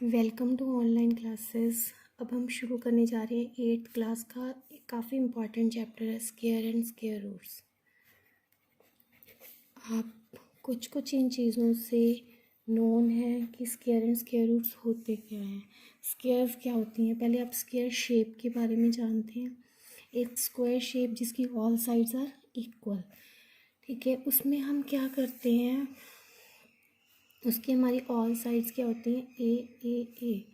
Welcome to online classes. अब हम शुरू करने जा रहे हैं 8th क्लास का काफ़ी इम्पॉर्टेंट चैप्टर है स्क्वायर एंड स्क्वायर रूट्स। आप कुछ इन चीज़ों से नोन है कि स्क्वायर एंड स्क्वायर रूट्स होते क्या हैं, स्क्वायर्स क्या होती हैं। पहले आप स्क्वायर शेप के बारे में जानते हैं। एक स्क्वायर शेप जिसकी ऑल साइड्स आर इक्वल, ठीक है, उसमें हम क्या करते हैं, उसकी हमारी ऑल साइड्स क्या होती हैं, ए।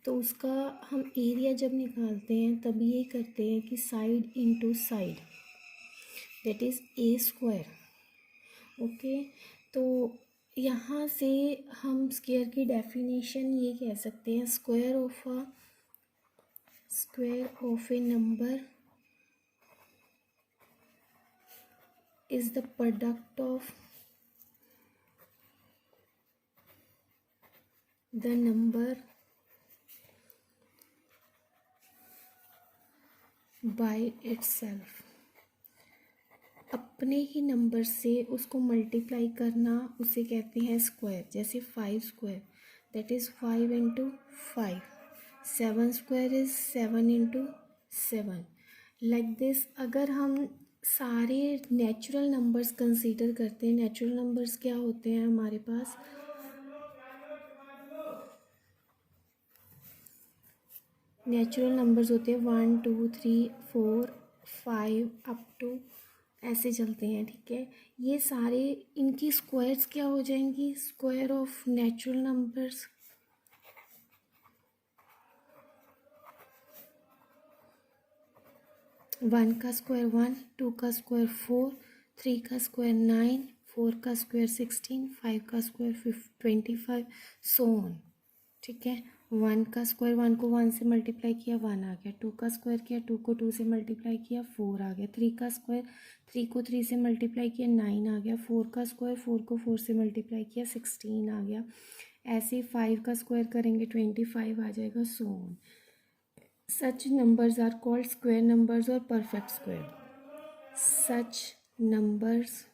तो उसका हम एरिया जब निकालते हैं तब ये करते हैं कि side into side, that is a square. Okay, तो यहाँ से हम स्क्वायर की डेफिनेशन ये कह सकते हैं, square of A number is the product of the number by itself. अपने ही नंबर से उसको मल्टीप्लाई करना उसे कहते हैं स्क्वायर। जैसे 5 square that is 5 into 5, 7 square is 7 into 7। Like this अगर हम सारे नेचुरल नंबर्स कंसीडर करते हैं, नेचुरल नंबर्स क्या होते हैं हमारे पास, नेचुरल नंबर्स होते हैं 1 2 3 4 5 अप टू ऐसे चलते हैं, ठीक है। ये सारे इनकी स्क्वायर्स क्या हो जाएंगी, square of natural numbers. One का स्क्वायर 1, 2 का स्क्वायर 4, 3 का स्क्वायर 9, 4 का स्क्वायर 16, 5 का स्क्वायर 25, सो ऑन, ठीक है। 1 का स्क्वायर 1 को 1 से मल्टीप्लाई किया 1 आ गया, 2 का स्क्वायर किया 2 को 2 से मल्टीप्लाई किया 4 आ गया, 3 का स्क्वायर 3 को 3 से मल्टीप्लाई किया 9 आ गया, 4 का स्क्वायर 4 को 4 से मल्टीप्लाई किया 16 आ गया। ऐसे 5 का स्क्वायर करेंगे 25 आ जाएगा, so on. Such numbers are called square numbers और perfect square. Such numbers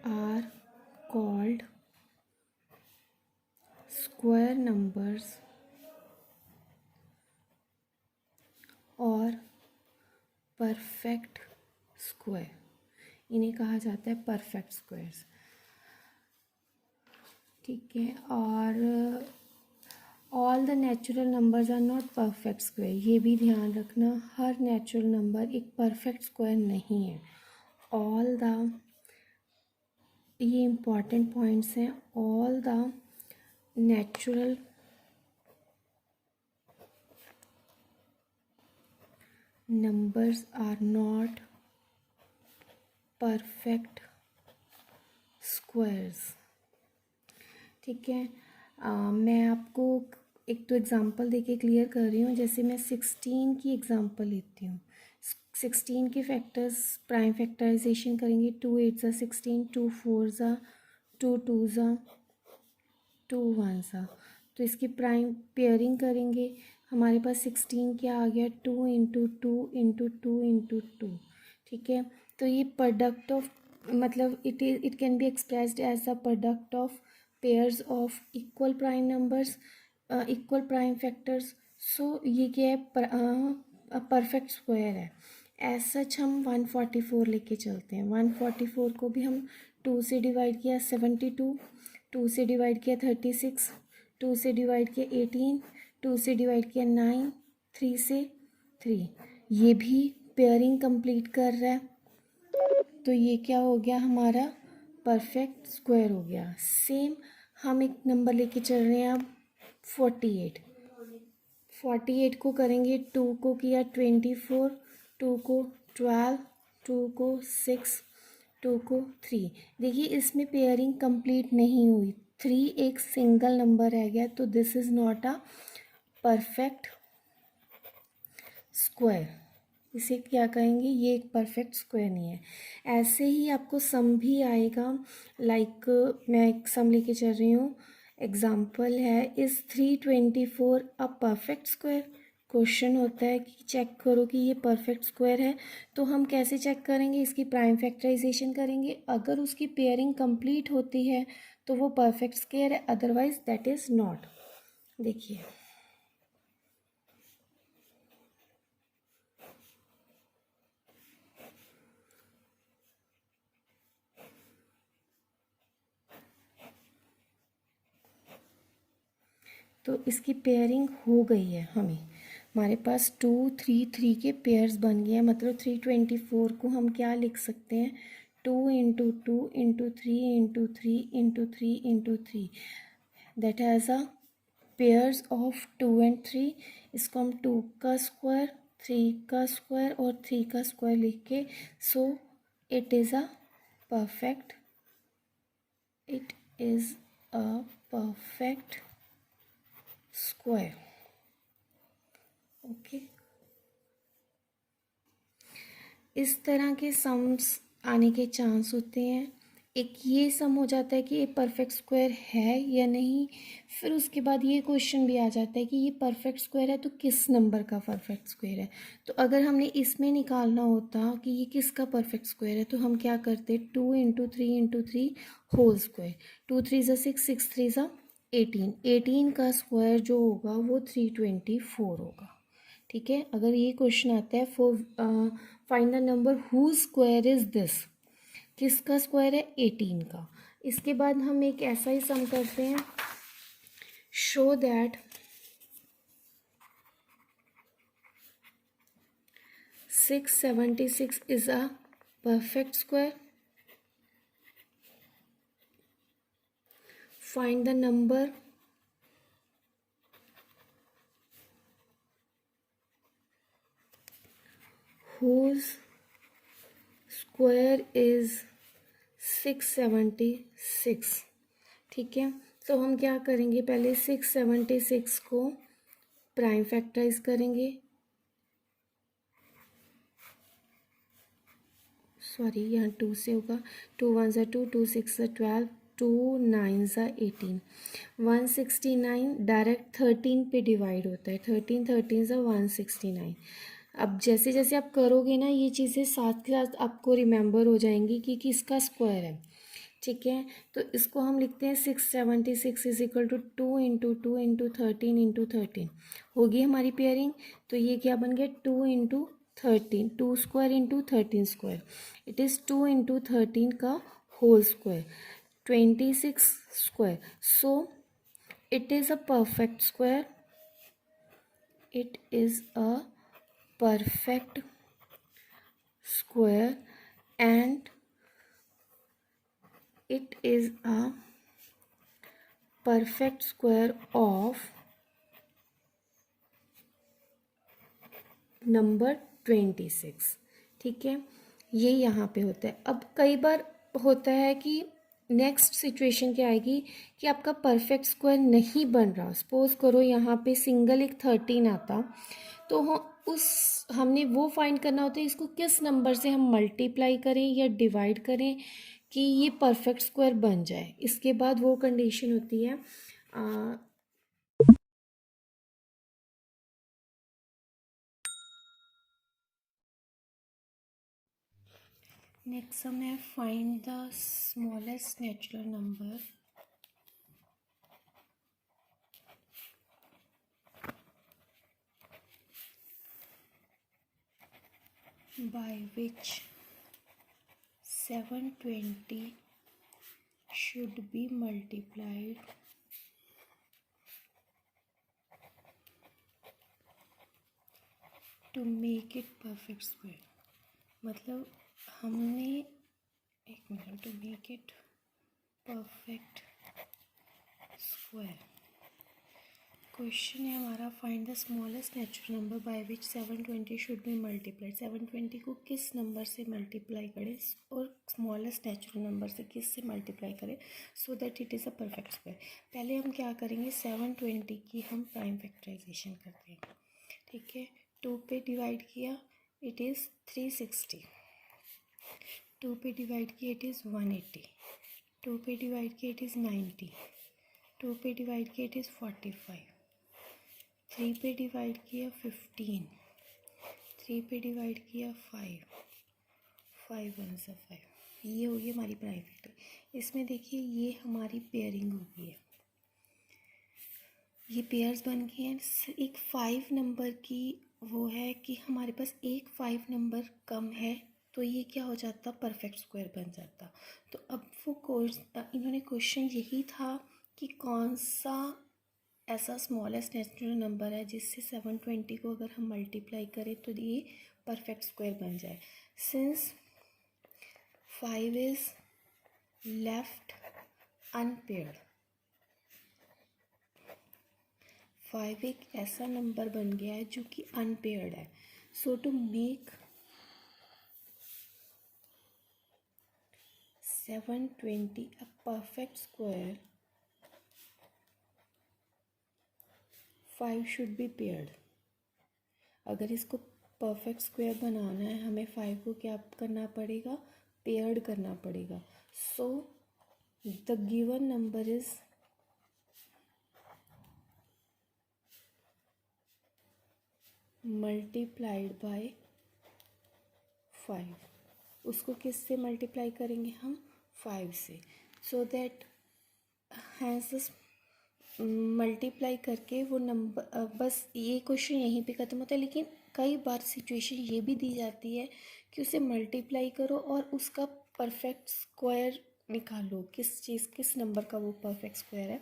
are called square numbers और परफेक्ट स्क्वायर, इन्हें कहा जाता है परफेक्ट स्क्वायर्स, ठीक है। और all the natural numbers are not perfect square, ये भी ध्यान रखना, हर नेचुरल नंबर एक परफेक्ट स्क्वायर नहीं है। ऑल द, ये इम्पॉर्टेंट पॉइंट्स हैं, all the natural numbers are not perfect squares, ठीक है। मैं आपको एक तो एग्ज़ाम्पल देके क्लियर कर रही हूँ। जैसे मैं 16 की एग्ज़ाम्पल लेती हूँ, 16 के फैक्टर्स प्राइम फैक्टराइजेशन करेंगे, 2 8 ज़ा 16, 2 4 ज़ा 2 2 ज़ा 2 1 ज़ा, तो इसकी प्राइम पेयरिंग करेंगे, हमारे पास 16 क्या आ गया, 2 इंटू 2 इंटू 2 इंटू 2, ठीक है। तो ये प्रोडक्ट ऑफ, मतलब it can be expressed as the product of pairs of equal prime numbers, equal prime factors. So ये क्या है, परफेक्ट स्क्वायर है। एज सच हम 144 लेके चलते हैं, 144 को भी हम 2 से डिवाइड किया 72, 2 से डिवाइड किया 36, 2 से डिवाइड किया 18, 2 से डिवाइड किया 9, 3 से 3, ये भी पेयरिंग कंप्लीट कर रहा है, तो ये क्या हो गया, हमारा परफेक्ट स्क्वायर हो गया। सेम हम एक नंबर लेके चल रहे हैं अब 48, 48 को करेंगे, 2 को किया 24, 2 को 12, 2 को 6, 2 को 3। देखिए इसमें पेयरिंग कंप्लीट नहीं हुई, 3 एक सिंगल नंबर रह गया, तो this is not a perfect square, इसे क्या कहेंगे, ये एक परफेक्ट स्क्वायर नहीं है। ऐसे ही आपको सम भी आएगा, लाइक मैं एक सम लेके चल रही हूँ, एग्जाम्पल है, is 324 a perfect square. Question होता है कि चेक करो कि ये परफेक्ट स्क्वायर है, तो हम कैसे चेक करेंगे, इसकी प्राइम फैक्टराइजेशन करेंगे, अगर उसकी पेयरिंग कंप्लीट होती है तो वो परफेक्ट स्क्वायर है, अदरवाइज दैट इज़ नॉट। देखिए तो इसकी पेयरिंग हो गई है, हमारे पास 2 3 3 के पेयर्स बन गए हैं, मतलब 324 को हम क्या लिख सकते हैं, 2 into 2 into 3 into 3 into 3 into 3, that has a pairs of 2 and 3। इसको हम 2 का स्क्वायर, 3 का स्क्वायर और 3 का स्क्वायर लिख के, सो it is a perfect, it is a perfect square. Okay, इस तरह के सम्स आने के चांस होते हैं। एक ये सम हो जाता है कि ये परफेक्ट स्क्वायर है या नहीं, फिर उसके बाद ये क्वेश्चन भी आ जाता है कि ये परफेक्ट स्क्वायर है तो किस नंबर का परफेक्ट स्क्वायर है। तो अगर हमने इसमें निकालना होता कि ये किसका परफेक्ट स्क्वायर है, तो हम क्या करते, 2 इंटू 3 इंटू 3 होल स्क्वायर, 2 3 ज़ा 6, 6 3 ज़ा 18, 18 का स्क्वायर जो होगा वो 324 होगा। ठीक है, अगर ये क्वेश्चन आता है for find the number whose square is this, किसका स्क्वायर है, 18 का। इसके बाद हम एक ऐसा ही सम करते हैं, show that 676 is a perfect square, find the number whose square is 676। ठीक है, तो हम क्या करेंगे, पहले 676 को प्राइम फैक्टराइज करेंगे, सॉरी यहाँ 2 से होगा, 2 1 ज़ा 2, 2 6 ज़ा 12, 2 9 ज़ा 18, 169 डायरेक्ट 13 पे डिवाइड होता है, 13 13 ज़ा 169। अब जैसे जैसे आप करोगे ना ये चीज़ें साथ के साथ आपको रिमेंबर हो जाएंगी कि किसका स्क्वायर है। ठीक है, तो इसको हम लिखते हैं 676 is equal to 2 into 2 into 13 into 13, होगी हमारी पेयरिंग। तो ये क्या बन गया, 2 into 13, 2 square into 13 square, it is 2 into 13 का whole square, 26 square. So it is a perfect square, it is a perfect square and it is a perfect square of number 26। ठीक है, ये यहाँ पे होता है। अब कई बार होता है कि नेक्स्ट सिचुएशन क्या आएगी कि आपका परफेक्ट स्क्वायर नहीं बन रहा, सपोज करो यहाँ पे सिंगल एक 13 आता, तो हमने वो फाइंड करना होता है इसको किस नंबर से हम मल्टीप्लाई करें या डिवाइड करें कि ये परफेक्ट स्क्वायर बन जाए। इसके बाद वो कंडीशन होती है नेक्स्ट सम है find the smallest natural number by which 720 should be multiplied to make it perfect square। मतलब हमने एक minute, to make it perfect square, question है हमारा find the smallest natural number by which 720 should be multiplied, 720 को किस number से multiply करें और स्मॉलेस्ट नेचुरल नंबर से किस से मल्टीप्लाई करें so that it is a perfect square. पहले हम क्या करेंगे, 720 की हम प्राइम फैक्टराइजेशन करते हैं। ठीक है, 2 पे डिवाइड किया इट इज़ 360, 2 पे डिवाइड किया इट इज़ 180, 2 पे डिवाइड किया इट इज़ 90, 2 पे डिवाइड किया इट इज़ 45, 3 पे डिवाइड किया 15, 3 पे डिवाइड किया 5, 5 1 सा 5, ये होगी हमारी प्राइम फैक्टर। इसमें देखिए ये हमारी पेयरिंग हो गई है, ये पेयर्स बन गए हैं। एक 5 नंबर की वो है कि हमारे पास एक 5 नंबर कम है, तो ये क्या हो जाता, परफेक्ट स्क्वायर बन जाता। तो अब वो कोर्स इन्होंने क्वेश्चन यही था कि कौन सा ऐसा स्मॉलेस्ट नेचुरल नंबर है जिससे 720 को अगर हम मल्टीप्लाई करें तो ये परफेक्ट स्क्वायर बन जाए। सिंस 5 इज़ लेफ्ट अनपेयर्ड, 5 एक ऐसा नंबर बन गया है जो कि अनपेयर्ड है। So to make 720 a perfect square, 5 should be paired. अगर इसको परफेक्ट स्क्वायर बनाना है हमें 5 को क्या करना पड़ेगा, पेयर्ड करना पड़ेगा। So the given number is multiplied by 5। उसको किस से मल्टीप्लाई करेंगे हम, 5 से। सो दैट हैंस मल्टीप्लाई करके वो नंबर, बस ये क्वेश्चन यहीं पे ख़त्म होता है। लेकिन कई बार सिचुएशन ये भी दी जाती है कि उसे मल्टीप्लाई करो और उसका परफेक्ट स्क्वायर निकालो, किस नंबर का वो परफेक्ट स्क्वायर है।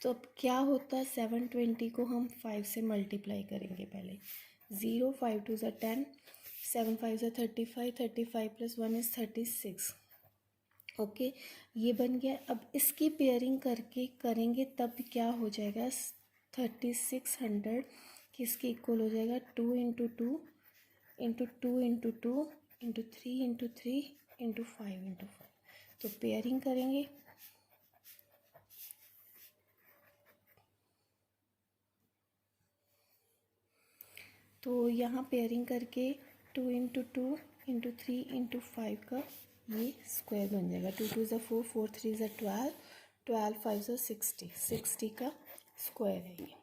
तो अब क्या होता है, 720 को हम 5 से मल्टीप्लाई करेंगे पहले। 0, 5 2 ज़ा 10, 7 5 ज़ा 35, 35 + 1 इज़ 36। ओके, ये बन गया। अब इसकी पेयरिंग करके करेंगे तब क्या हो जाएगा, 3600 किसके इक्वल हो जाएगा, 2 × 2 × 2 × 2 × 3 × 3 × 5 × 5। तो पेयरिंग करेंगे, तो यहाँ पेयरिंग करके 2 × 2 × 3 × 5 का ये स्क्वायर बन जाएगा। 2 2 ज़ा 4, 4 3 ज़ा 12, 12 5 ज़ा 60, 60 का स्क्वायर है ये।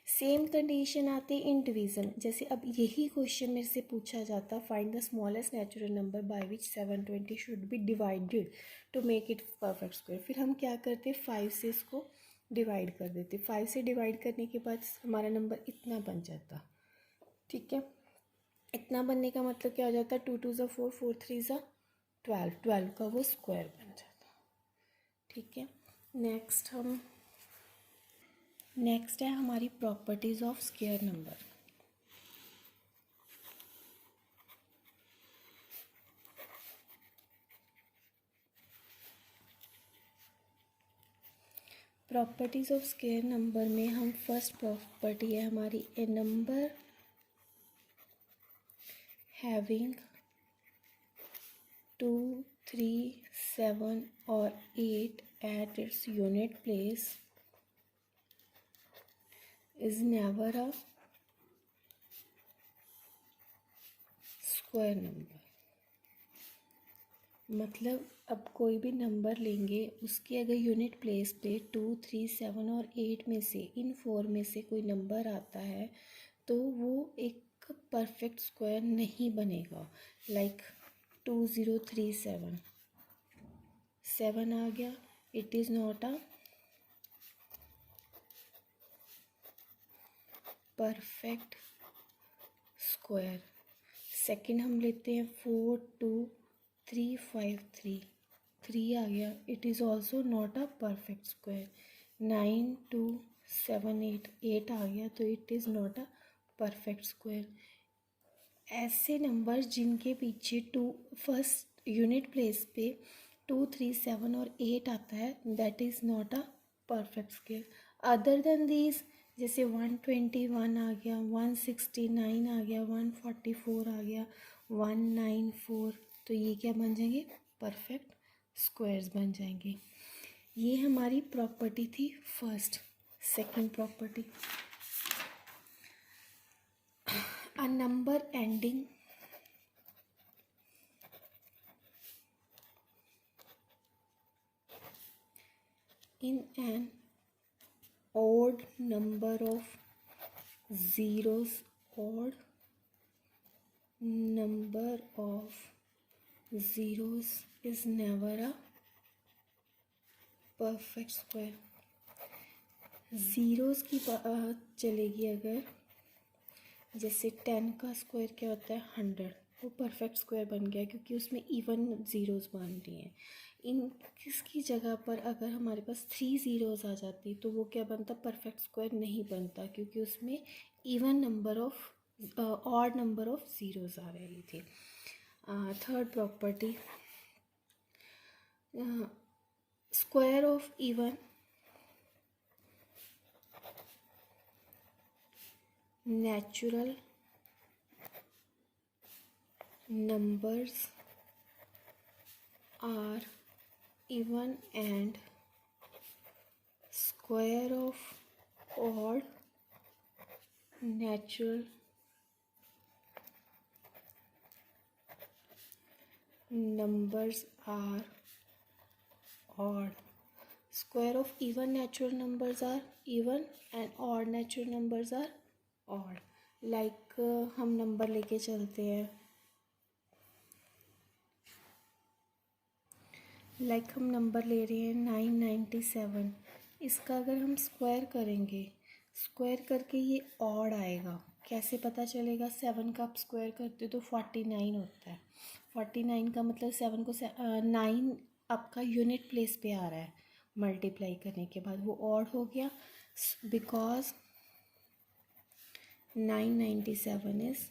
सेम कंडीशन आती है इन डिवीज़न। जैसे अब यही क्वेश्चन मेरे से पूछा जाता, find the smallest natural number by which 720 should be divided to make it perfect square. फिर हम क्या करते, 5 से इसको डिवाइड कर देते। 5 से डिवाइड करने के बाद हमारा नंबर इतना बन जाता। ठीक है, इतना बनने का मतलब क्या हो जाता है, 2 2 ज़ा 4, 4 3 ज़ा 12, 12 का वो स्क्वायर बन जाता। ठीक है, नेक्स्ट है हमारी properties of square number. Properties of square number में हम फर्स्ट प्रॉपर्टी है हमारी, ए नंबर हैविंग 2 3 7 और 8 at its unit place is never a square number. मतलब अब कोई भी नंबर लेंगे, उसकी अगर यूनिट प्लेस पे 2 3 7 और 8 में से, इन 4 में से कोई नंबर आता है तो वो एक परफेक्ट स्क्वायर नहीं बनेगा। लाइक 2037, 7 आ गया, it is not a perfect square. Second हम लेते हैं 4 2 3 5 3, 3 आ गया, it is also not a perfect square. 9 2 7 8, 8 आ गया, तो it is not a perfect square. ऐसे नंबर जिनके पीछे फर्स्ट यूनिट प्लेस पे 2 3 7 और 8 आता है, that is not a perfect square. Other than these, जैसे 121 आ गया, 169 आ गया, 144 आ गया, 194, तो ये क्या बन जाएंगे, परफेक्ट स्क्वायर्स बन जाएंगे। ये हमारी प्रॉपर्टी थी first. Second property, a number ending in an odd number of zeros, odd number of zeros is never a perfect square zeros की चलेगी अगर, जैसे 10 का स्क्वायर क्या होता है 100, वो परफेक्ट स्क्वायर बन गया क्योंकि उसमें इवन ज़ीरोज़ बन रही हैं। इन किसकी जगह पर अगर हमारे पास 3 ज़ीरोज़ आ जाती तो वो क्या बनता, परफेक्ट स्क्वायर नहीं बनता क्योंकि उसमें even number of odd number of zeros आ रही थी। Third property, square of even natural numbers are even and square of odd natural numbers are odd. Square of even natural numbers are even and odd natural numbers are odd. Like हम number लेके चलते हैं, हम number ले रहे हैं 997, इसका अगर हम स्क्वायर करेंगे, स्क्वायर करके ये ऑड आएगा। कैसे पता चलेगा, 7 का आप स्क्वायर करते हो तो 49 होता है। 49 का मतलब 7 को 9 आपका यूनिट प्लेस पे आ रहा है, मल्टीप्लाई करने के बाद वो ऑड हो गया, because 997 is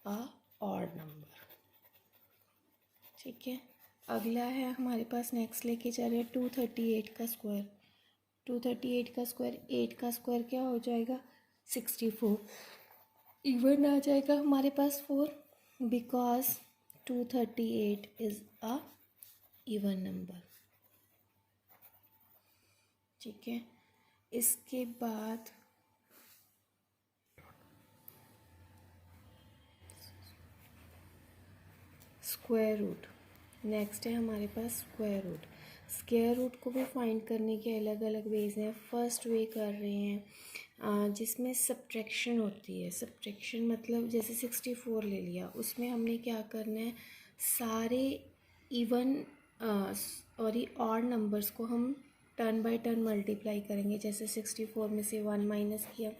a odd number. ठीक है, अगला है हमारे पास, नेक्स्ट लेके जा रहे हैं 238 का स्क्वायर। 238 का स्क्वायर, 8 का स्क्वायर क्या हो जाएगा 64, इवन आ जाएगा हमारे पास 4, because 238 is a even number. ठीक है, इसके बाद स्क्वायर रूट, नेक्स्ट है हमारे पास स्क्वायर रूट। स्क्वायर रूट को भी फाइंड करने के अलग अलग वेज हैं। फर्स्ट वे कर रहे हैं जिसमें सब्ट्रैक्शन होती है। सब्ट्रैक्शन मतलब जैसे 64 ले लिया, उसमें हमने क्या करना है, सारे इवन और ये ऑड नंबर्स को हम टर्न बाय टर्न मल्टीप्लाई करेंगे। जैसे 64 में से 1 माइनस किया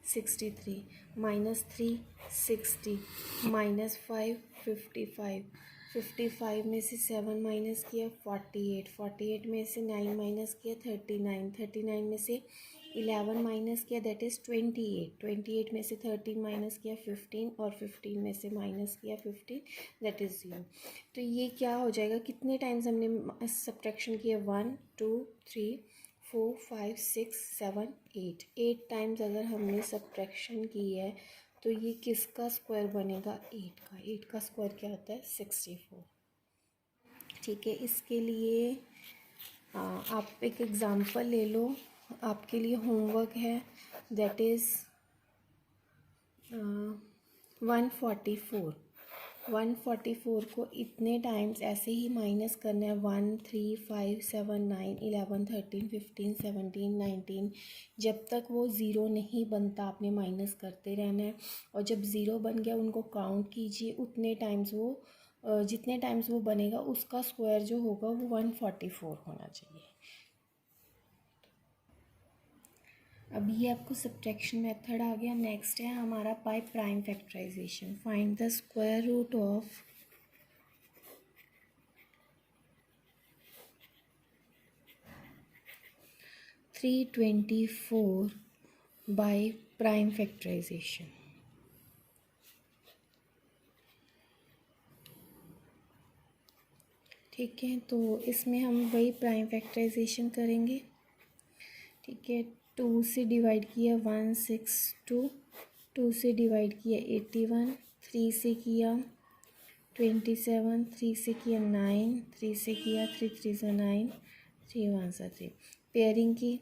63, -3 60, -5 55, 55 में से 7 माइनस किया 48, 48 में से 9 माइनस किया 39, 39 में से 11 माइनस किया दैट इज़ 28, 28 में से 13 माइनस किया 15 और 15 में से माइनस किया 15 दैट इज़ 0। तो ये क्या हो जाएगा, कितने टाइम्स हमने सब्ट्रैक्शन किया, 1 2 3 4 5 6 7 8 टाइम्स अगर हमने सब्ट्रैक्शन की है तो ये किसका स्क्वायर बनेगा, 8 का। 8 का स्क्वायर क्या होता है 64। ठीक है, इसके लिए आप एक एग्ज़ाम्पल ले लो, आपके लिए होमवर्क है, दैट इज़ 144। 144 को इतने टाइम्स ऐसे ही माइनस करना है, 1 3 5 7 9 11 13 15 17 19, जब तक वो ज़ीरो नहीं बनता आपने माइनस करते रहना है। और जब ज़ीरो बन गया उनको काउंट कीजिए, उतने टाइम्स वो जितने टाइम्स वो बनेगा उसका स्क्वायर जो होगा वो 144 होना चाहिए। अब ये आपको सब्ट्रैक्शन मेथड आ गया। नेक्स्ट है हमारा by prime factorization. Find the square root of 324 by prime factorization. ठीक है, तो इसमें हम वही प्राइम फैक्टराइजेशन करेंगे। ठीक है, 2 से डिवाइड किया 162, 2 से डिवाइड किया 81, 3 से किया 27, 3 से किया 9, 3 से किया 3 3 से 9, 3 1 से 3। पेयरिंग की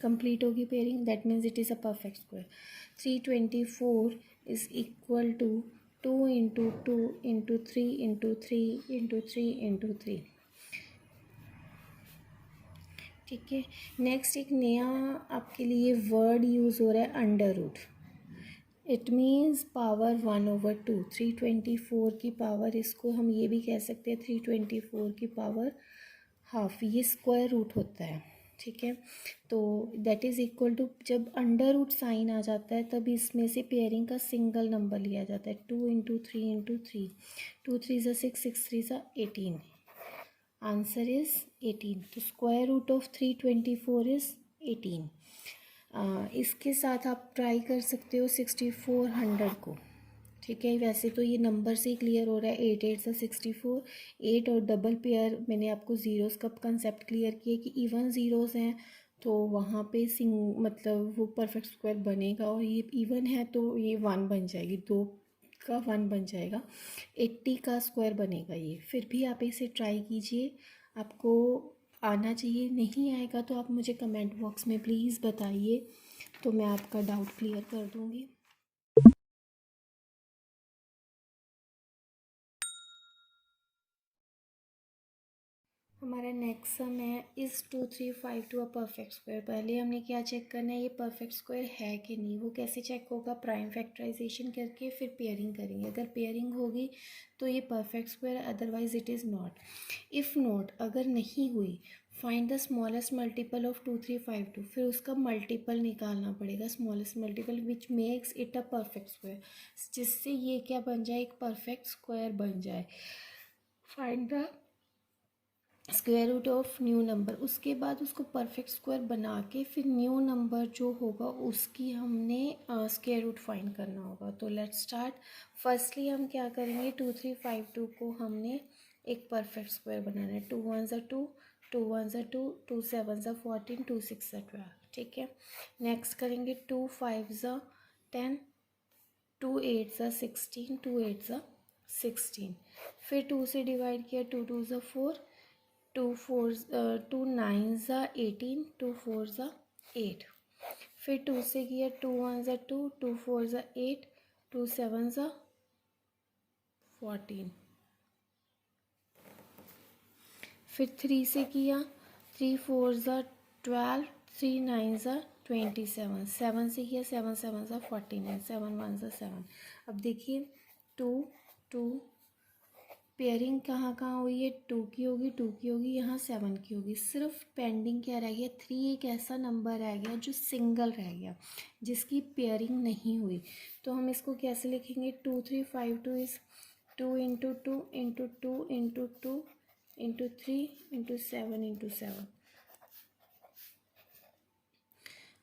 कंप्लीट होगी pairing, that means it is a perfect square. 324 is equal to 2 into 2 into 3 into 3 into 3 into 3। ठीक है, नेक्स्ट एक नया आपके लिए वर्ड यूज़ हो रहा है, under root. It means power 1/2। 324 की पावर, इसको हम ये भी कह सकते हैं 324 की पावर हाफ, ये स्क्वायर रूट होता है, ठीक है। तो दैट इज़ इक्वल टू, जब अंडर रूट साइन आ जाता है तब इसमें से पेयरिंग का सिंगल नंबर लिया जाता है, 2 × 3 × 3, 2 3 ज़ा 6, 6 3 ज़ा 18, आंसर इज़ 18। तो स्क्वायर रूट ऑफ 324 इज़ 18। इसके साथ आप ट्राई कर सकते हो 6400 को, ठीक है। वैसे तो ये नंबर से ही क्लियर हो रहा है, 8 8 सा 64, 8 और डबल पेयर मैंने आपको ज़ीरोज़ का कंसेप्ट क्लियर किया कि इवन ज़ीरोज़ हैं तो वहाँ पे मतलब वो परफेक्ट स्क्वायर बनेगा, और ये इवन है तो ये 1 बन जाएगी, 2 का 1 बन जाएगा, 80 का स्क्वायर बनेगा ये। फिर भी आप इसे ट्राई कीजिए, आपको आना चाहिए। नहीं आएगा तो आप मुझे कमेंट बॉक्स में प्लीज़ बताइए, तो मैं आपका डाउट क्लियर कर दूँगी। हमारा नेक्स्ट सम है, इज़ 2352 अ परफेक्ट स्क्वायर। पहले हमने क्या चेक करना है, ये परफेक्ट स्क्वायर है कि नहीं। वो कैसे चेक होगा, प्राइम फैक्टराइजेशन करके फिर पेयरिंग करेंगे। अगर पेयरिंग होगी तो ये perfect square, otherwise it is not. If not, अगर नहीं हुई, find the smallest multiple of 2352, फिर उसका मल्टीपल निकालना पड़ेगा, smallest multiple which makes it a perfect square, जिससे ये क्या बन जाए, एक परफेक्ट स्क्वायर बन जाए। Find the square root of new number, उसके बाद उसको परफेक्ट स्क्वायर बना के फिर न्यू नंबर जो होगा उसकी हमने स्क्वायर रूट फाइंड करना होगा। तो लेट्स स्टार्ट। फर्स्टली हम क्या करेंगे, 2352 को हमने एक परफेक्ट स्क्वायर बनाना है। 2 1 ज़ा 2, 2 1 ज़ा 2, 2 7 ज़ा 14, 2 6 ज़ा 12, ठीक है। नेक्स्ट करेंगे 2 5 ज़ा 10, 2 8 ज़ा 16, 2 8 ज़ा 16। फिर 2 से डिवाइड किया, 2 2 ज़ा 4, 2 9 ज़ा 18, 2 4 ज़ा 8। फिर 2 से किया, 2 1 ज़ा 2, 2 4 ज़ा 8, 2 7 ज़ा 14। फिर 3 से किया, 3 4 ज़ा 12, 3 9 ज़ा 27। 7 से किया, 7 7 ज़ा 49, 7 1 ज़ा 7। अब देखिए 2 2, पेयरिंग कहाँ कहाँ हुई है, 2 की होगी, 2 की होगी, यहाँ 7 की होगी। सिर्फ पेंडिंग क्या रह गया, 3 एक ऐसा नंबर रह गया जो सिंगल रह गया, जिसकी पेयरिंग नहीं हुई। तो हम इसको कैसे लिखेंगे, 2352 is 2 × 2 × 2 × 2 × 3 × 7 × 7।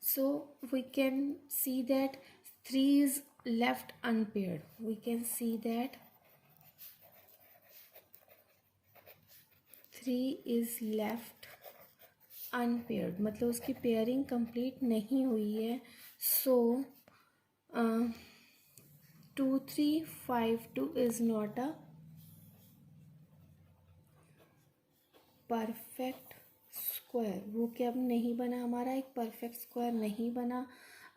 So we can see that 3 is left unpaired. We can see that 3 is left unpaired, मतलब उसकी पेयरिंग कंप्लीट नहीं हुई है। सो 2352 is not a perfect square. वो क्या नहीं बना, हमारा एक परफेक्ट स्क्वायर नहीं बना।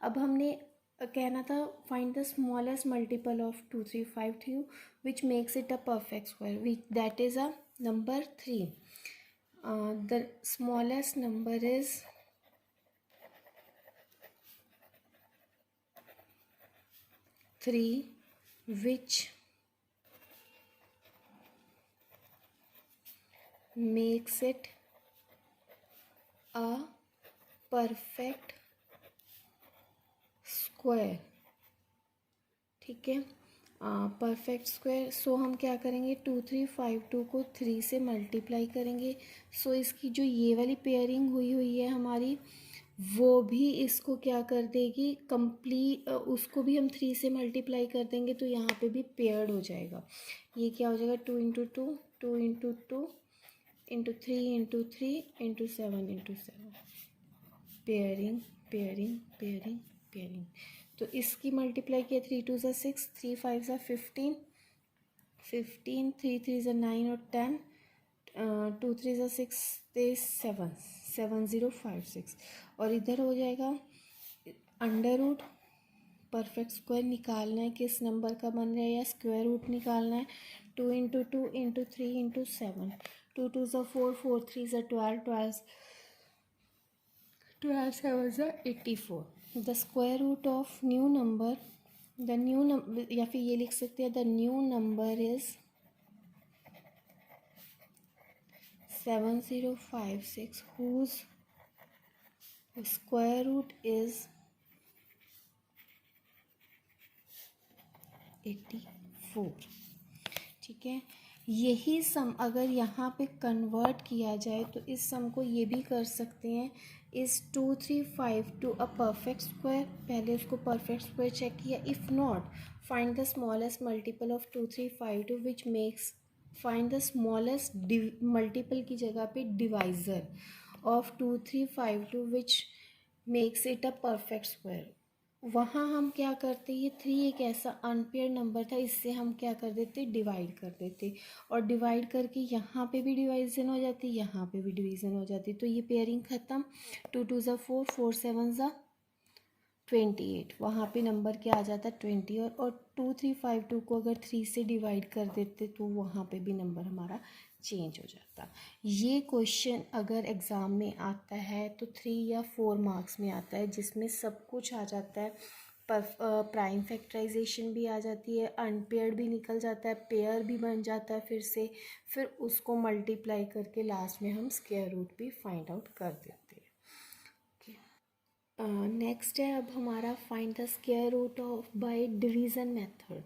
अब हमने कहना था find the smallest multiple of 2352 which makes it a perfect square, which that is a number 3। the smallest number is 3 which makes it a perfect square, ठीक है। परफेक्ट स्क्वायर, सो हम क्या करेंगे, 2352 को 3 से मल्टीप्लाई करेंगे। सो इसकी जो ये वाली पेयरिंग हुई है हमारी, वो भी इसको क्या कर देगी, कंप्लीट, उसको भी हम 3 से मल्टीप्लाई कर देंगे तो यहाँ पे भी पेयर्ड हो जाएगा। ये क्या हो जाएगा, 2 × 2, 2 × 2 × 3 × 3 × 7 × 7, पेयरिंग पेयरिंग पेयरिंग पेयरिंग। तो इसकी मल्टीप्लाई किया, 3 2 ज़ा 6, 3 5 ज़ा 15, 15, 3 3 ज़ा 9 और 10, 2 3 ज़ा 6 7, 7 0 5 6। और इधर हो जाएगा अंडर रूट, परफेक्ट स्क्वायर निकालना है, किस नंबर का बन रहा है या स्क्वायर रूट निकालना है। 2 × 2 × 3 × 7, 2 2 ज़ा 4, 4 3 ज़ा 12, 12 7 ज़ा 84। The square root of new number, the new number, या फिर ये लिख सकते हैं the new number is 7056 whose square root is 84। ठीक है, यही सम अगर यहाँ पे कन्वर्ट किया जाए तो इस सम को ये भी कर सकते हैं, इस 2352 अ परफेक्ट स्क्वायर। पहले उसको परफेक्ट स्क्वायर चेक किया, if not find the smallest multiple of 2352 which makes, find the smallest multiple की जगह पे divisor of 2352 which makes it a perfect square. वहाँ हम क्या करते, ये 3 एक ऐसा अनपेयर नंबर था, इससे हम क्या कर देते, डिवाइड कर देते, और डिवाइड करके यहाँ पे भी डिवीज़न हो जाती, यहाँ पे भी डिवीज़न हो जाती, तो ये पेयरिंग ख़त्म। 2 2 ज़ा 4, 4 7 ज़ा 28, वहाँ पे नंबर क्या आ जाता 20, और 2352 को अगर 3 से डिवाइड कर देते तो वहाँ पे भी नंबर हमारा चेंज हो जाता। ये क्वेश्चन अगर एग्ज़ाम में आता है तो 3 या 4 मार्क्स में आता है, जिसमें सब कुछ आ जाता है। प्राइम फैक्टराइजेशन भी आ जाती है, अनपेयर्ड भी निकल जाता है, पेयर भी बन जाता है फिर उसको मल्टीप्लाई करके लास्ट में हम स्क्वायर रूट भी फाइंड आउट कर देते हैं। नेक्स्ट है अब हमारा find the square root of by division method.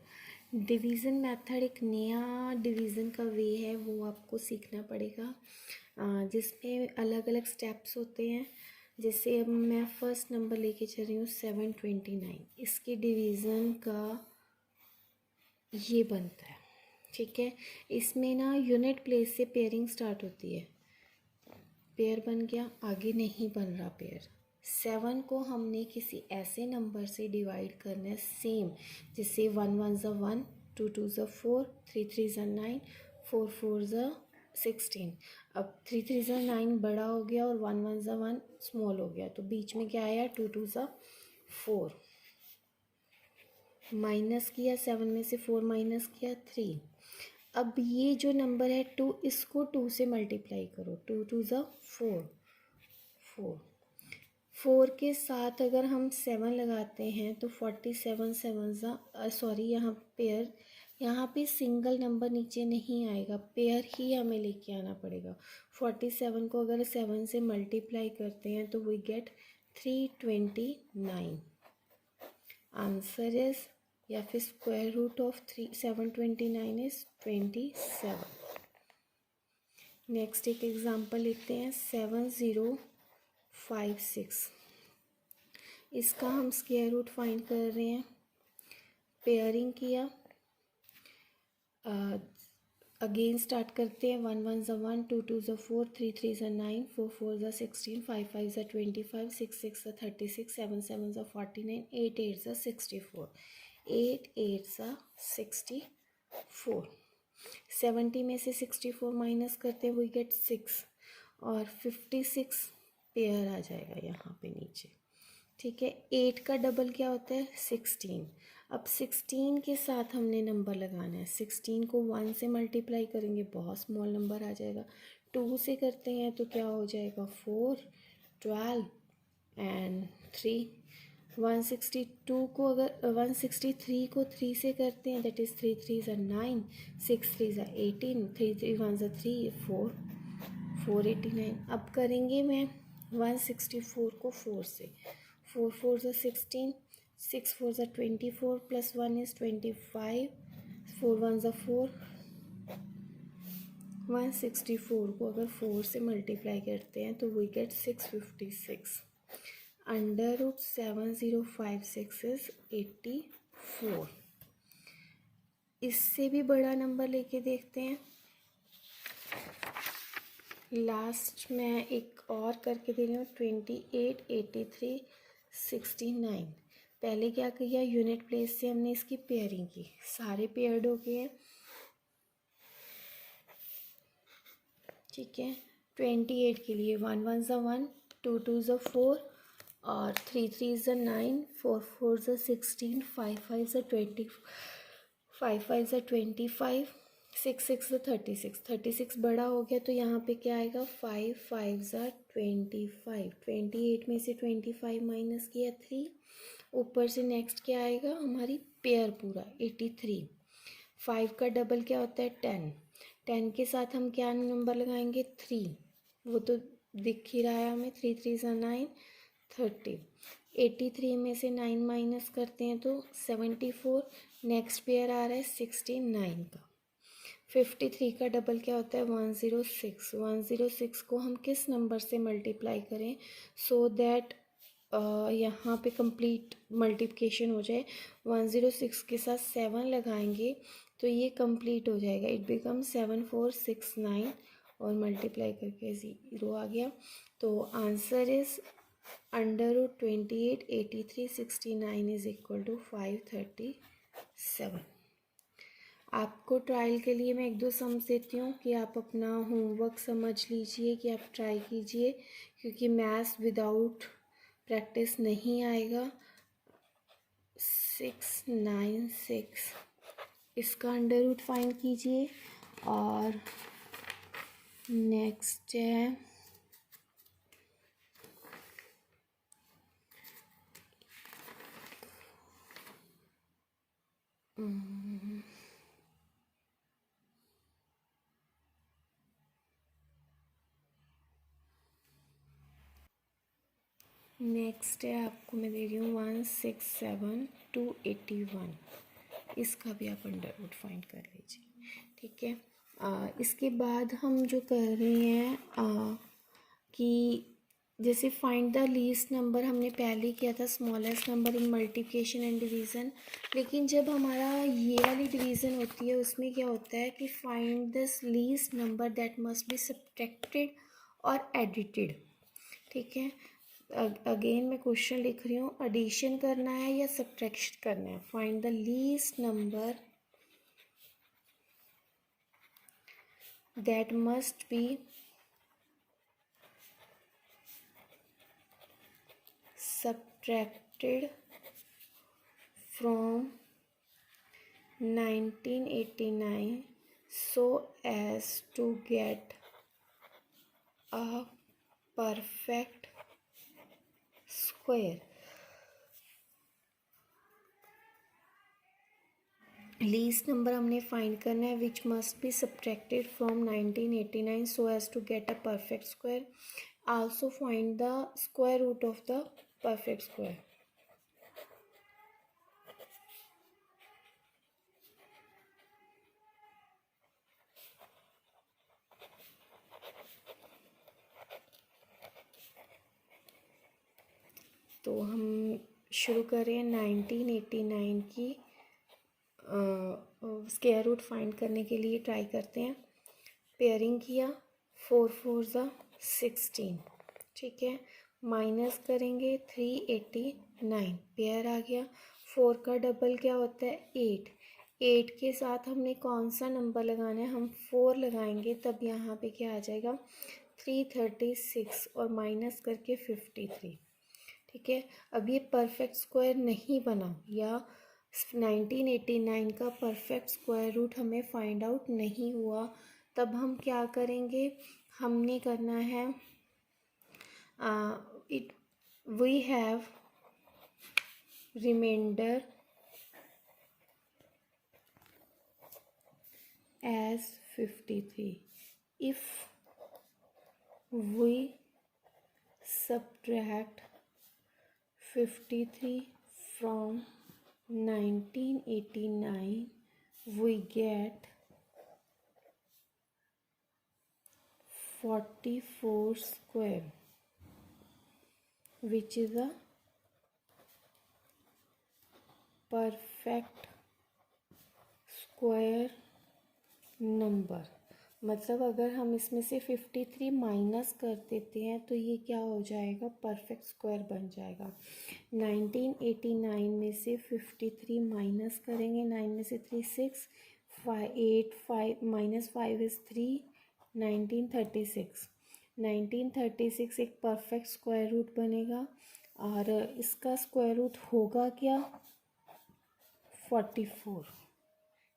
Division method एक नया डिवीज़न का वे है, वो आपको सीखना पड़ेगा, जिसमें अलग अलग स्टेप्स होते हैं। जैसे अब मैं फर्स्ट नंबर लेके चल रही हूँ 729, इसके डिवीज़न का ये बनता है। ठीक है, इसमें ना यूनिट प्लेस से पेयरिंग स्टार्ट होती है, पेयर बन गया, आगे नहीं बन रहा पेयर। 7 को हमने किसी ऐसे नंबर से डिवाइड करना है सेम, जैसे 1 1 ज़ा 1, 2 2 ज़ा 4, 3 3 ज़ा 9, 4 4 ज़ा 16। अब 3 3 ज़ा 9 बड़ा हो गया और 1 1 ज़ा 1 स्मॉल हो गया, तो बीच में क्या आया 2 2 ज़ा 4, माइनस किया 7 में से 4 माइनस किया 3। अब ये जो नंबर है 2, इसको 2 से मल्टीप्लाई करो, 2 2 ज़ा 4, 4 के साथ अगर हम 7 लगाते हैं तो 47 7 ज़ा सॉरी, यहाँ पे सिंगल नंबर नीचे नहीं आएगा, पेयर ही हमें लेके आना पड़ेगा। 47 को अगर 7 से मल्टीप्लाई करते हैं तो वी गेट 329। आंसर इज, या फिर square root of 729 is 27। Next एक एग्जांपल लेते हैं 7056, इसका हम स्क्वायर रूट फाइंड कर रहे हैं। पेयरिंग किया, अगेन स्टार्ट करते हैं, 1 1 ज़ा 1, 2 2 ज़ा 4, 3 3 ज़ा 9, 4 4 ज़ा 16, 5 5 ज़ा 25, 6 6 ज़ा 36, 7 7 ज़ा 49, 8 8 ज़ा 64, 8 8 ज़ा 64। 70 में से 64 माइनस करते हैं, वी गेट 6, और 56 पेयर आ जाएगा यहाँ पे नीचे। ठीक है, 8 का डबल क्या होता है 16। अब 16 के साथ हमने नंबर लगाना है, 16 को 1 से मल्टीप्लाई करेंगे, बहुत स्मॉल नंबर आ जाएगा। 2 से करते हैं तो क्या हो जाएगा 4, 12 एंड 3। 162 को अगर 163 को 3 से करते हैं, दैट इज़ 3 3 ज़ा 9, 6 3 ज़ा 18, 3 3 1 ज़ा 3, 4 489। अब करेंगे मैं 164 को 4 से, 4 4 ज़ा 16, 6 4 ज़ा 24 प्लस 1 इज़ 25, 4 1 ज़ा 4। 164 को अगर 4 से मल्टीप्लाई करते हैं तो we get 656। Under root 7056 is 84। इससे भी बड़ा नंबर लेके देखते हैं। लास्ट में एक और करके दे रही हूँ 28 83 69। पहले क्या किया, यूनिट प्लेस से हमने इसकी पेयरिंग की, सारे पेयर्ड हो गए हैं। ठीक है, 28 के लिए 1 1 ज़ा 1, 2 2 ज़ा 4, और 3 3 ज़ा 9, 4 4 ज़ा 16, 5 5 ज़ा 20, 5 5 ज़ा 25, 6 6 ज़ा 36। 36 बड़ा हो गया तो यहाँ पे क्या आएगा 5 5 ज़ा 25। 28 में से 25 माइनस किया 3, ऊपर से नेक्स्ट क्या आएगा हमारी पेयर पूरा 83। 5 का डबल क्या होता है 10, 10 के साथ हम क्या नंबर लगाएंगे? 3, वो तो दिख ही रहा है हमें, 3 3 ज़ा 9, 30। 83 में से 9 माइनस करते हैं तो 74। नेक्स्ट पेयर आ रहा है 69 का। 53 का डबल क्या होता है? 106। 106 को हम किस नंबर से मल्टीप्लाई करें सो दैट यहाँ पे कंप्लीट मल्टीप्लिकेशन हो जाए? 106 के साथ 7 लगाएंगे तो ये कंप्लीट हो जाएगा, इट बिकम 7469 और मल्टीप्लाई करके 0 आ गया। तो answer is √28 83 69 is equal to 537। आपको ट्रायल के लिए मैं 1-2 सम्स देती हूँ कि आप अपना होमवर्क समझ लीजिए, कि आप ट्राई कीजिए, क्योंकि मैथ्स विदाउट प्रैक्टिस नहीं आएगा। 696 इसका अंडर रूट फाइंड कीजिए। और नेक्स्ट है नेक्स्ट है आपको मैं दे रही हूँ 167281। इसका भी आप अंडर रूट फाइंड कर लीजिए, ठीक है। इसके बाद हम जो कर रहे हैं कि जैसे फाइंड द लीस्ट नंबर हमने पहले किया था, smallest number in multiplication and division. लेकिन जब हमारा ये वाली डिवीज़न होती है उसमें क्या होता है कि find this least number that must be subtracted और एडिटेड, ठीक है। अगेन मैं क्वेश्चन लिख रही हूँ, एडिशन करना है या सब्ट्रैक्शन करना है? Find the least number that must B subtracted from 1989 so as to get a perfect square। Least number हमने फाइंड करना है which must be subtracted from 1989 so as to get a perfect square. Also find the square root of the perfect square. तो हम शुरू करें 1989 की square root find करने के लिए ट्राई करते हैं। पेयरिंग किया, 4 4 ज़ा 16, ठीक है। माइनस करेंगे 389, पेयर आ गया। 4 का डबल क्या होता है? 8। 8 के साथ हमने कौन सा नंबर लगाना है? हम 4 लगाएंगे, तब यहाँ पे क्या आ जाएगा? 336 और माइनस करके 53, ठीक है। अब ये परफेक्ट स्क्वायर नहीं बना, या 1989 का परफेक्ट स्क्वायर रूट हमें फाइंड आउट नहीं हुआ, तब हम क्या करेंगे? हमने करना है we have remainder as 53 if we subtract 53 from 1989 we get 44 square, which is a perfect square number। मतलब अगर हम इसमें से 53 माइनस कर देते हैं तो ये क्या हो जाएगा? परफेक्ट स्क्वायर बन जाएगा। 1989 में से 53 माइनस करेंगे, 9 में से 3 6, 8 5 माइनस 5 इज़ 3, 1936। 1936 एक परफेक्ट स्क्वायर रूट बनेगा और इसका स्क्वायर रूट होगा क्या? 44,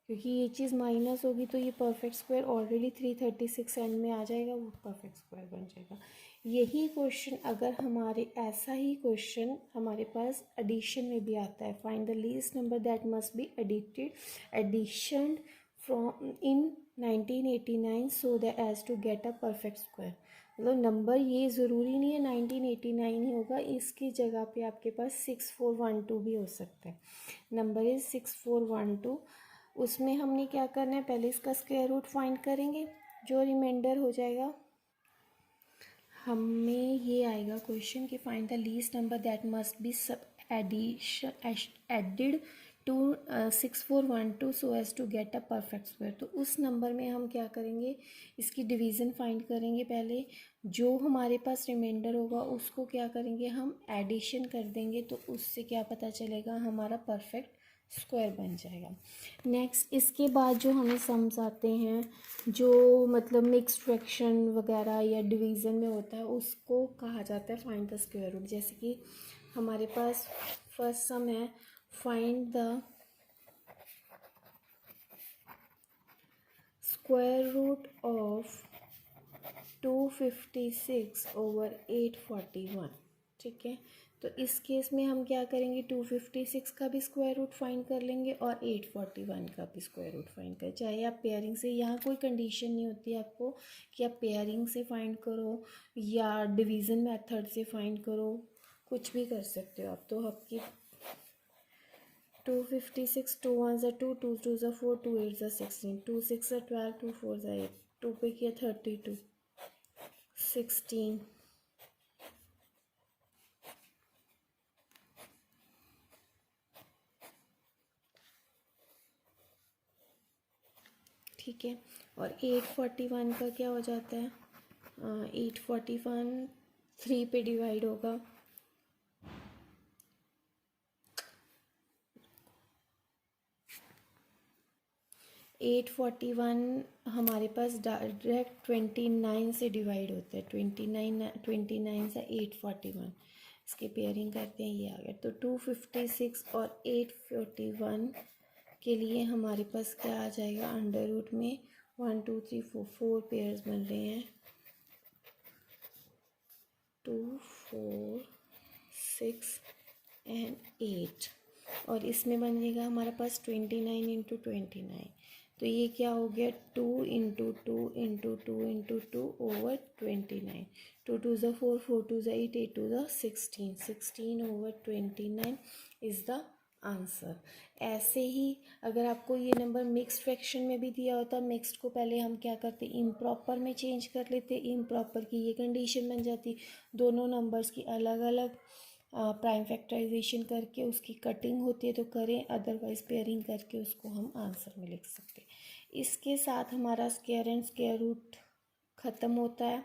क्योंकि ये चीज़ माइनस होगी तो ये परफेक्ट स्क्वायर ऑलरेडी 336 एंड में आ जाएगा, वो परफेक्ट स्क्वायर बन जाएगा। यही क्वेश्चन अगर हमारे ऐसा ही क्वेश्चन हमारे पास एडिशन में भी आता है, find the least number that must be added addition from in 1989 so that as to get a perfect square. मतलब नंबर ये ज़रूरी नहीं है 1989 ही होगा, इसकी जगह पे आपके पास 6412 भी हो सकता है। Number is 6412। उसमें हमने क्या करना है, पहले इसका स्क्वायर रूट फाइंड करेंगे, जो रिमाइंडर हो जाएगा हमें ये आएगा क्वेश्चन कि find the least number that must be sub addition added to 6412 so as to get a perfect square. तो उस नंबर में हम क्या करेंगे, इसकी डिवीज़न फाइंड करेंगे। पहले जो हमारे पास रिमाइंडर होगा उसको क्या करेंगे, हम एडिशन कर देंगे, तो उससे क्या पता चलेगा, हमारा परफेक्ट स्क्वायर बन जाएगा। नेक्स्ट इसके बाद जो हमें सम्स आते हैं, जो मतलब मिक्स फ्रैक्शन वगैरह या डिवीज़न में होता है, उसको कहा जाता है फाइंड द स्क्वायर रूट। जैसे कि हमारे पास फर्स्ट सम है, find the square root of 256 over 841। ठीक है, तो इस केस में हम क्या करेंगे, 256 का भी स्क्वायर रूट फाइंड कर लेंगे और 841 का भी स्क्वायर रूट फाइंड कर, चाहे आप पेयरिंग से, यहाँ कोई कंडीशन नहीं होती आपको कि आप पेयरिंग से फाइंड करो या डिवीज़न मेथड से फाइंड करो, कुछ भी कर सकते हो आप। तो आपकी 256, 2 1 2, 2 2 4, 2 8 16, 2 6 12, 2 4 8, 2 पे किया 32, 16, ठीक है। और 841 का क्या हो जाता है, 841 3 पे डिवाइड होगा, 841 हमारे पास डायरेक्ट 29 से डिवाइड होता है, 29 से 841, इसके पेयरिंग करते हैं, ये आ गया। तो 256 और 841 के लिए हमारे पास क्या आ जाएगा, अंडर रूट में 1 2 3 4 4 पेयर्स बन रहे हैं, 2 4 6 एंड 8, और इसमें बनेगा हमारे पास 29 इंटू 29। तो ये क्या हो गया, 2 इंटू 2 इंटू 2 इंटू 2 ओवर 29, 2 2 ज़ा 4, 4 2 ज़ा 8, 8 2 ज़ा 16, 16 ओवर 29 इज़ द आंसर। ऐसे ही अगर आपको ये नंबर मिक्स्ड फ्रैक्शन में भी दिया होता, मिक्स्ड को पहले हम क्या करते, इम्प्रॉपर में चेंज कर लेते, इम्प्रॉपर की ये कंडीशन बन जाती, दोनों नंबर्स की अलग अलग प्राइम फैक्टराइजेशन करके उसकी कटिंग होती है तो करें, अदरवाइज पेयरिंग करके उसको हम आंसर में लिख सकते हैं। इसके साथ हमारा स्क्वायर एंड स्क्वायर रूट ख़त्म होता है।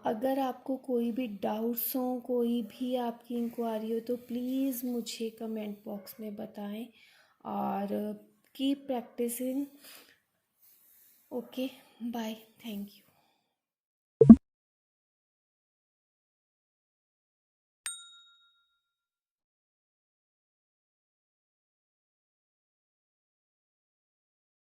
अगर आपको कोई भी डाउट्स हो, कोई भी आपकी इंक्वायरी हो, तो प्लीज़ मुझे कमेंट बॉक्स में बताएं और keep practising. Okay, bye, thank you.